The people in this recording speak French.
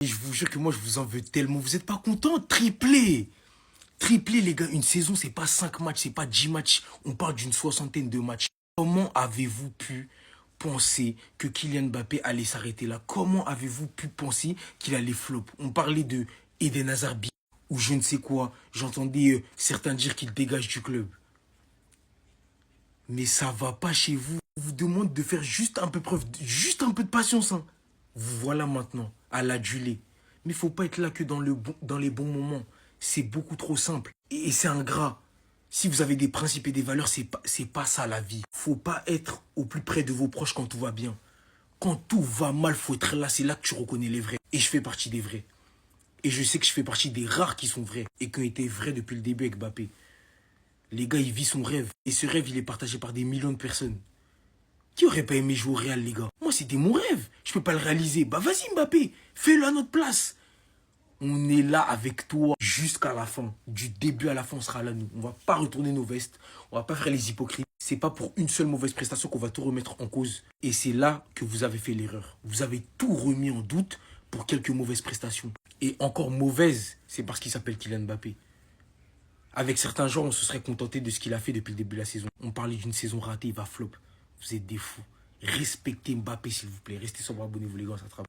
Et je vous jure que moi, je vous en veux tellement. Vous n'êtes pas contents? Triplé! Triplé, les gars. Une saison, c'est pas 5 matchs, c'est pas 10 matchs. On parle d'une soixantaine de matchs. Comment avez-vous pu penser que Kylian Mbappé allait s'arrêter là? Comment avez-vous pu penser qu'il allait flop? On parlait de Eden Hazard ou je ne sais quoi. J'entendais certains dire qu'il dégage du club. Mais ça va pas chez vous. On vous demande de faire juste un peu preuve, juste un peu de patience. Hein. Vous voilà maintenant, à l'adulé. Mais il faut pas être là que dans les bons moments. C'est beaucoup trop simple. Et c'est ingrat. Si vous avez des principes et des valeurs, c'est pas ça la vie. Faut pas être au plus près de vos proches quand tout va bien. Quand tout va mal, faut être là. C'est là que tu reconnais les vrais. Et je fais partie des vrais. Et je sais que je fais partie des rares qui sont vrais. Et qui ont été vrais depuis le début avec Mbappé. Les gars, il vit son rêve. Et ce rêve, il est partagé par des millions de personnes. Qui aurait pas aimé jouer au Real, les gars? Moi, c'était mon rêve. Je peux pas le réaliser. Bah vas-y, Mbappé. Fais-le à notre place. On est là avec toi jusqu'à la fin. Du début à la fin, on sera là, nous. On va pas retourner nos vestes. On va pas faire les hypocrites. C'est pas pour une seule mauvaise prestation qu'on va tout remettre en cause. Et c'est là que vous avez fait l'erreur. Vous avez tout remis en doute pour quelques mauvaises prestations. Et encore mauvaise, c'est parce qu'il s'appelle Kylian Mbappé. Avec certains gens, on se serait contenté de ce qu'il a fait depuis le début de la saison. On parlait d'une saison ratée, il va flop. Vous êtes des fous. Respectez Mbappé, s'il vous plaît. Restez sobre, abonnez-vous, les gars, ça travaille.